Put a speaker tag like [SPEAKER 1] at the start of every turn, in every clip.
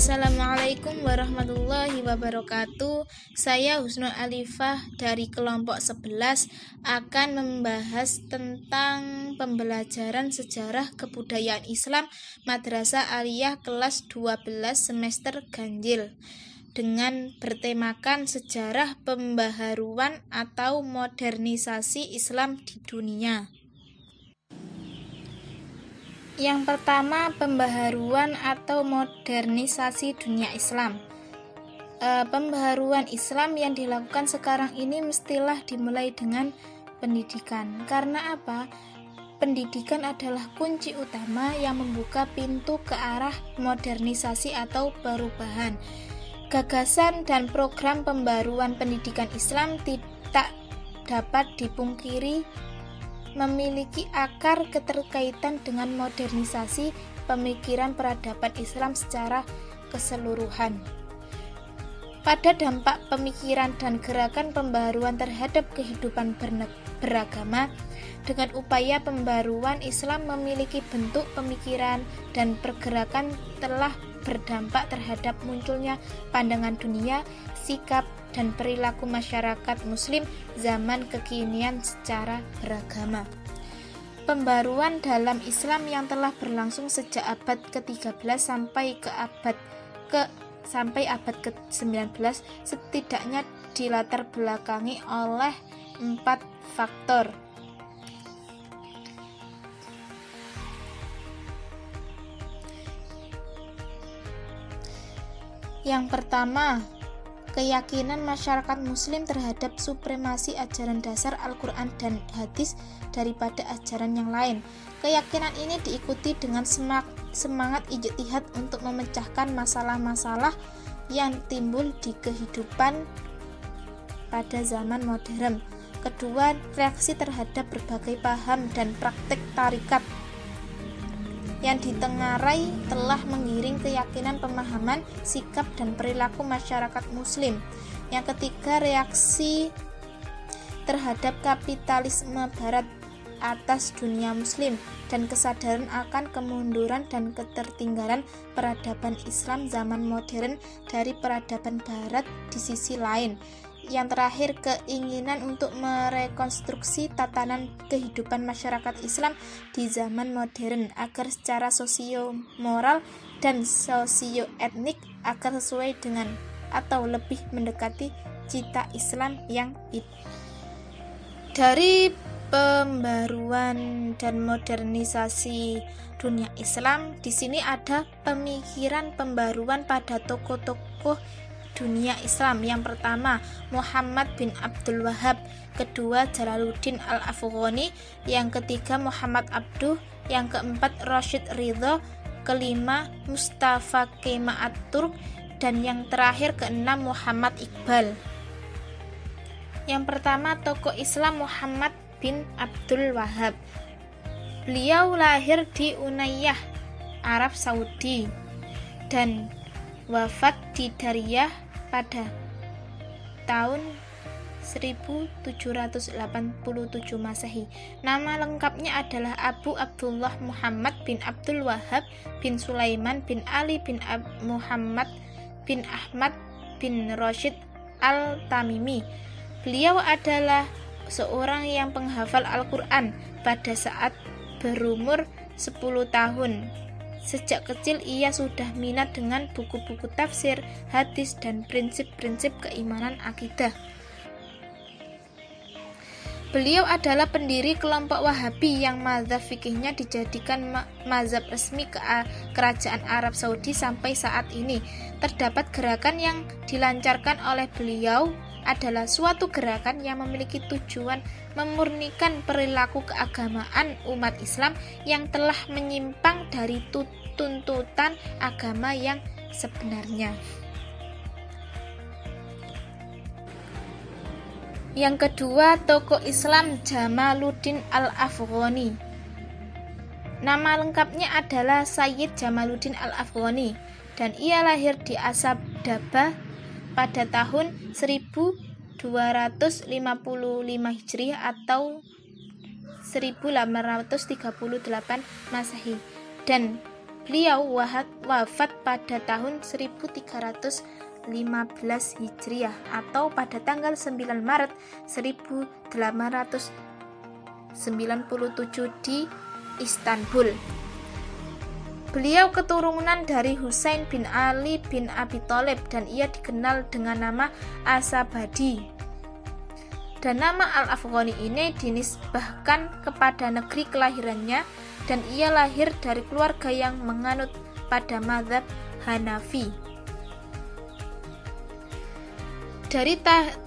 [SPEAKER 1] Assalamualaikum warahmatullahi wabarakatuh. Saya Husnul Alifah dari kelompok 11 akan membahas tentang pembelajaran sejarah kebudayaan Islam Madrasah Aliyah kelas 12 semester ganjil dengan bertemakan sejarah pembaharuan atau modernisasi Islam di dunia. Yang pertama, pembaharuan atau modernisasi dunia Islam. Pembaharuan Islam yang dilakukan sekarang ini mestilah dimulai dengan pendidikan. Karena apa? Pendidikan adalah kunci utama yang membuka pintu ke arah modernisasi atau perubahan. Gagasan dan program pembaharuan pendidikan Islam tidak dapat dipungkiri memiliki akar keterkaitan dengan modernisasi pemikiran peradaban Islam secara keseluruhan. Pada dampak pemikiran dan gerakan pembaharuan terhadap kehidupan beragama, dengan upaya pembaharuan Islam memiliki bentuk pemikiran dan pergerakan telah berdampak terhadap munculnya pandangan dunia, sikap, dan perilaku masyarakat muslim zaman kekinian secara beragama. Pembaruan dalam Islam yang telah berlangsung sejak abad ke-13 sampai abad ke-19 setidaknya dilatar belakangi oleh 4 faktor. Yang pertama, keyakinan masyarakat muslim terhadap supremasi ajaran dasar Al-Quran dan hadis daripada ajaran yang lain. Keyakinan ini diikuti dengan semangat ijtihad untuk memecahkan masalah-masalah yang timbul di kehidupan pada zaman modern. Kedua, reaksi terhadap berbagai paham dan praktik tarikat yang ditengarai telah menggiring keyakinan, pemahaman, sikap, dan perilaku masyarakat muslim. Yang ketiga, reaksi terhadap kapitalisme barat atas dunia muslim dan kesadaran akan kemunduran dan ketertinggalan peradaban Islam zaman modern dari peradaban barat di sisi lain. Yang terakhir, keinginan untuk merekonstruksi tatanan kehidupan masyarakat Islam di zaman modern agar secara sosio-moral dan sosio-etnik agar sesuai dengan atau lebih mendekati cita Islam yang dari pembaruan dan modernisasi dunia Islam. Di sini ada pemikiran pembaruan pada tokoh-tokoh dunia Islam. Yang pertama, Muhammad bin Abdul Wahhab. Kedua, Jalaluddin Al-Afghani. Yang ketiga, Muhammad Abduh. Yang keempat, Rashid Ridho. Kelima, Mustafa Kemal Atatürk. Dan yang terakhir, keenam, Muhammad Iqbal. Yang pertama, tokoh Islam Muhammad bin Abdul Wahhab. Beliau lahir di Unayyah, Arab Saudi, dan wafat di Dariyah pada tahun 1787 Masehi. Nama lengkapnya adalah Abu Abdullah Muhammad bin Abdul Wahhab bin Sulaiman bin Ali bin Muhammad bin Ahmad bin Rashid Al-Tamimi. Beliau adalah seorang yang penghafal Al-Quran pada saat berumur 10 tahun. Sejak kecil ia sudah minat dengan buku-buku tafsir, hadis, dan prinsip-prinsip keimanan akidah. Beliau adalah pendiri kelompok Wahabi yang mazhab fikihnya dijadikan mazhab resmi kerajaan Arab Saudi sampai saat ini. Terdapat gerakan yang dilancarkan oleh beliau adalah suatu gerakan yang memiliki tujuan memurnikan perilaku keagamaan umat Islam yang telah menyimpang dari tuntutan agama yang sebenarnya. Yang kedua, tokoh Islam Jamaluddin Al-Afghani. Nama lengkapnya adalah Sayyid Jamaluddin Al-Afghani dan ia lahir di Asadabad pada tahun 1255 Hijriah atau 1838 Masehi dan Beliau wafat pada tahun 1315 Hijriah atau pada tanggal 9 Maret 1897 di Istanbul. Beliau keturunan dari Husain bin Ali bin Abi Thalib dan ia dikenal dengan nama Asabadi. Dan nama Al-Afghani ini dinisbahkan kepada negeri kelahirannya dan ia lahir dari keluarga yang menganut pada mazhab Hanafi. Dari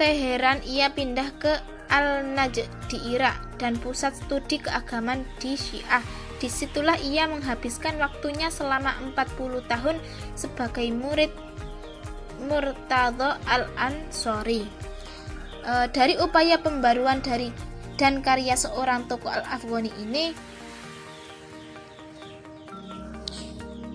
[SPEAKER 1] Teheran ia pindah ke Al-Najd di Irak dan pusat studi keagamaan di Syiah. Disitulah ia menghabiskan waktunya selama 40 tahun sebagai murid Murtadha Al-Ansari. Dari upaya pembaruan dan karya seorang tokoh Al-Afghani ini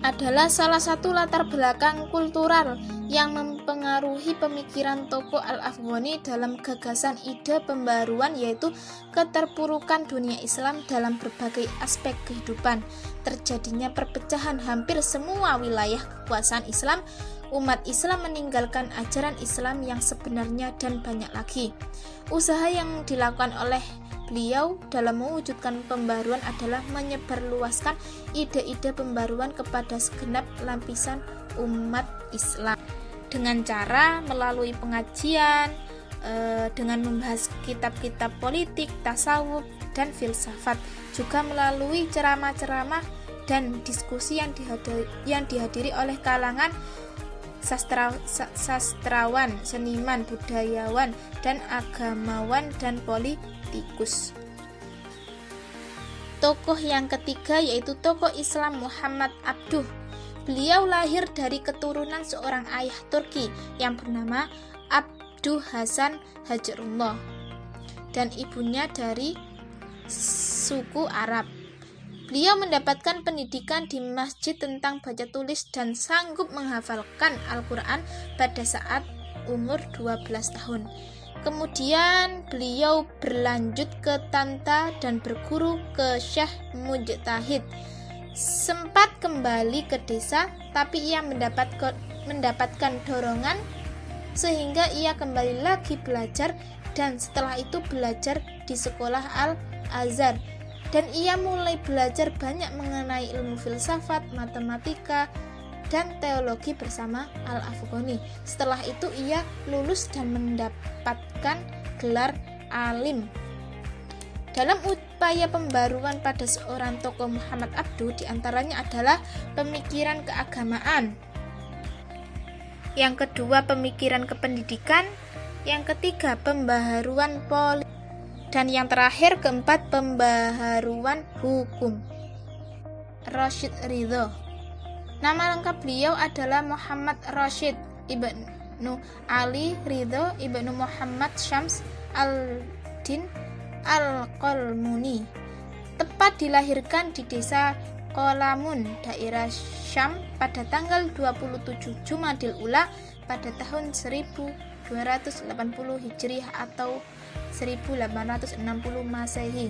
[SPEAKER 1] adalah salah satu latar belakang kultural yang mempengaruhi pemikiran tokoh Al-Afghani dalam gagasan ide pembaruan, yaitu keterpurukan dunia Islam dalam berbagai aspek kehidupan. Terjadinya perpecahan hampir semua wilayah kekuasaan Islam, umat Islam meninggalkan ajaran Islam yang sebenarnya dan banyak lagi. Usaha yang dilakukan oleh beliau dalam mewujudkan pembaruan adalah menyebarluaskan ide-ide pembaruan kepada segenap lapisan umat Islam dengan cara melalui pengajian, dengan membahas kitab-kitab politik, tasawuf, dan filsafat, juga melalui ceramah-ceramah dan diskusi yang dihadiri oleh kalangan sastrawan, seniman, budayawan, dan agamawan dan politikus. Tokoh yang ketiga yaitu tokoh Islam Muhammad Abduh. Beliau lahir dari keturunan seorang ayah Turki yang bernama Abduh Hasan Hajarullah dan ibunya dari suku Arab. Beliau mendapatkan pendidikan di masjid tentang baca tulis dan sanggup menghafalkan Al-Quran pada saat umur 12 tahun. Kemudian beliau berlanjut ke Tanta dan berguru ke Syekh Mujtahid. Sempat kembali ke desa, tapi ia mendapatkan dorongan sehingga ia kembali lagi belajar, dan setelah itu belajar di sekolah Al-Azhar. Dan ia mulai belajar banyak mengenai ilmu filsafat, matematika, dan teologi bersama Al-Afghani. Setelah itu ia lulus dan mendapatkan gelar alim. Dalam upaya pembaruan pada seorang tokoh Muhammad Abduh diantaranya adalah pemikiran keagamaan, yang kedua pemikiran kependidikan, yang ketiga pembaharuan politik, dan yang terakhir keempat pembaharuan hukum. Rashid Ridho. Nama lengkap beliau adalah Muhammad Rashid Ibnu Ali Ridho Ibnu Muhammad Syams al-Din Al-Qalmuni. Tepat dilahirkan di desa Qolamun, daerah Syam pada tanggal 27 Jumadil Ula pada tahun 1280 Hijriah atau 1860 Masehi.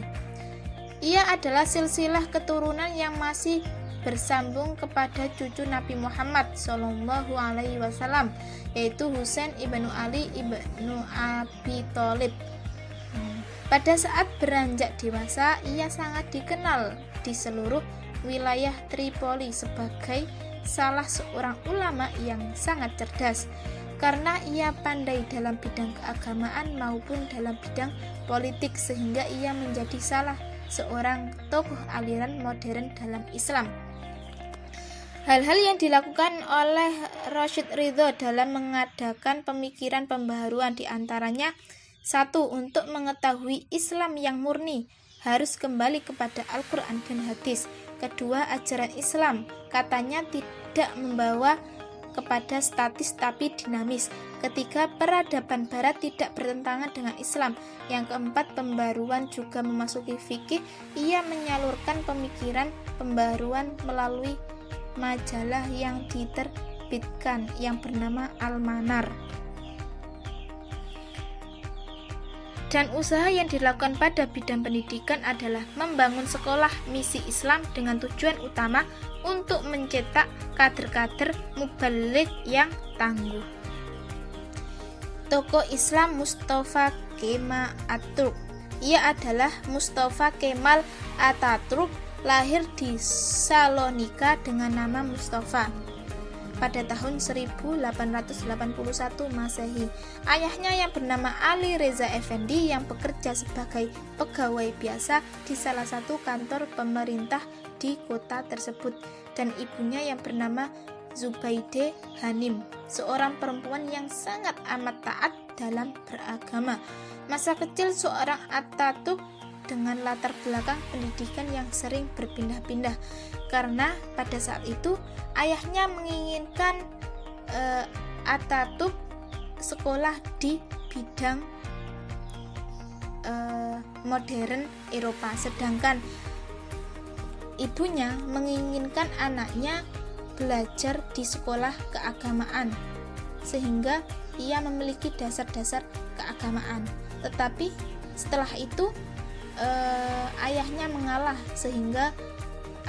[SPEAKER 1] Ia adalah silsilah keturunan yang masih bersambung kepada cucu Nabi Muhammad Shallallahu Alaihi Wasallam, yaitu Husain ibnu Ali ibnu Abi Thalib. Pada saat beranjak dewasa, ia sangat dikenal di seluruh wilayah Tripoli sebagai salah seorang ulama yang sangat cerdas, karena ia pandai dalam bidang keagamaan maupun dalam bidang politik, sehingga ia menjadi salah seorang tokoh aliran modern dalam Islam. Hal-hal yang dilakukan oleh Rashid Ridho dalam mengadakan pemikiran pembaharuan diantaranya: 1. Untuk mengetahui Islam yang murni harus kembali kepada Al-Quran dan hadis. Kedua, ajaran Islam katanya tidak membawa kepada statis tapi dinamis. Ketiga, peradaban barat tidak bertentangan dengan Islam. Yang keempat, pembaruan juga memasuki fikih. Ia menyalurkan pemikiran pembaruan melalui majalah yang diterbitkan yang bernama Al-Manar. Dan usaha yang dilakukan pada bidang pendidikan adalah membangun sekolah misi Islam dengan tujuan utama untuk mencetak kader-kader mubaligh yang tangguh. Tokoh Islam Mustafa Kemal Atatürk. Ia adalah Mustafa Kemal Atatürk, lahir di Salonika dengan nama Mustafa pada tahun 1881 Masehi. Ayahnya yang bernama Ali Reza Effendi yang bekerja sebagai pegawai biasa di salah satu kantor pemerintah di kota tersebut, dan ibunya yang bernama Zubaide Hanim, seorang perempuan yang sangat amat taat dalam beragama. Masa kecil seorang Atatürk dengan latar belakang pendidikan yang sering berpindah-pindah, karena pada saat itu ayahnya menginginkan Atatürk sekolah di bidang modern Eropa, sedangkan ibunya menginginkan anaknya belajar di sekolah keagamaan, sehingga ia memiliki dasar-dasar keagamaan. Tetapi setelah itu ayahnya mengalah, sehingga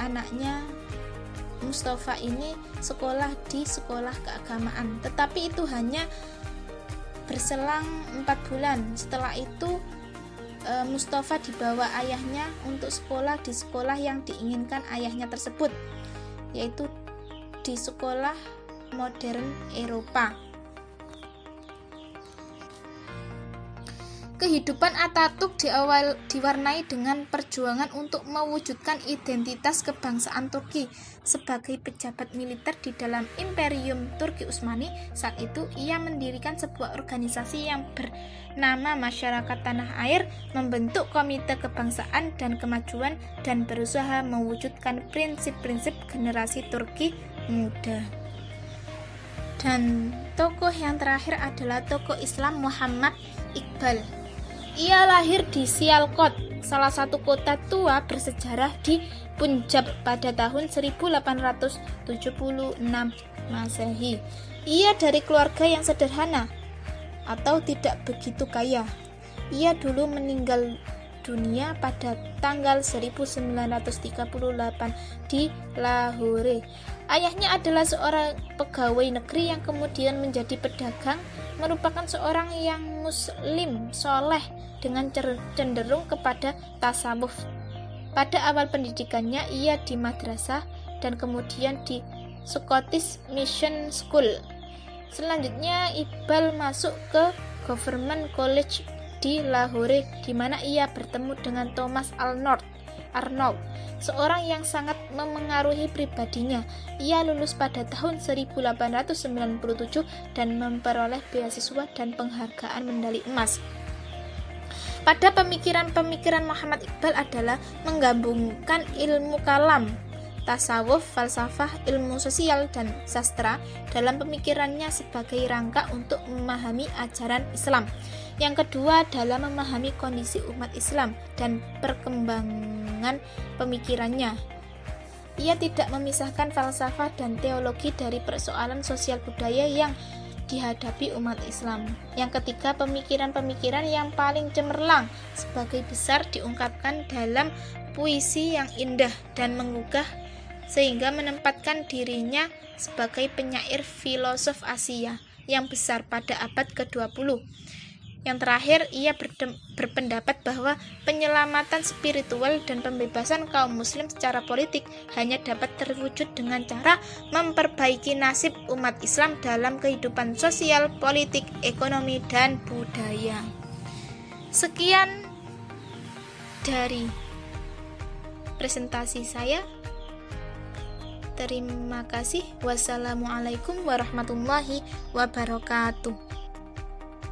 [SPEAKER 1] anaknya Mustafa ini sekolah di sekolah keagamaan. Tetapi itu hanya berselang 4 bulan. Setelah itu Mustafa dibawa ayahnya untuk sekolah di sekolah yang diinginkan ayahnya tersebut, yaitu di sekolah modern Eropa. Kehidupan Atatürk diwarnai dengan perjuangan untuk mewujudkan identitas kebangsaan Turki. Sebagai pejabat militer di dalam Imperium Turki Utsmani, saat itu ia mendirikan sebuah organisasi yang bernama Masyarakat Tanah Air, membentuk komite kebangsaan dan kemajuan, dan berusaha mewujudkan prinsip-prinsip generasi Turki muda. Dan tokoh yang terakhir adalah tokoh Islam Muhammad Iqbal. Ia lahir di Sialkot, salah satu kota tua bersejarah di Punjab pada tahun 1876 Masehi. Ia dari keluarga yang sederhana atau tidak begitu kaya. Ia dulu meninggal dunia pada tanggal 1938 di Lahore. Ayahnya adalah seorang pegawai negeri yang kemudian menjadi pedagang, merupakan seorang yang muslim soleh dengan cenderung kepada tasawuf. Pada awal pendidikannya ia di madrasah dan kemudian di Scottish Mission School. Selanjutnya Iqbal masuk ke Government College di Lahore, di mana ia bertemu dengan Thomas Arnold, seorang yang sangat memengaruhi pribadinya. Ia lulus pada tahun 1897 dan memperoleh beasiswa dan penghargaan medali emas. Pada pemikiran Muhammad Iqbal adalah menggabungkan ilmu kalam, tasawuf, falsafah, ilmu sosial, dan sastra dalam pemikirannya sebagai rangka untuk memahami ajaran Islam. Yang kedua adalah memahami kondisi umat Islam dan perkembangan pemikirannya. Ia tidak memisahkan falsafah dan teologi dari persoalan sosial budaya yang dihadapi umat Islam. Yang ketiga, pemikiran-pemikiran yang paling cemerlang sebagai besar diungkapkan dalam puisi yang indah dan menggugah, sehingga menempatkan dirinya sebagai penyair filosof Asia yang besar pada abad ke-20. Yang terakhir, ia berpendapat bahwa penyelamatan spiritual dan pembebasan kaum muslim secara politik hanya dapat terwujud dengan cara memperbaiki nasib umat Islam dalam kehidupan sosial, politik, ekonomi, dan budaya. Sekian dari presentasi saya. Terima kasih. Wassalamualaikum warahmatullahi wabarakatuh.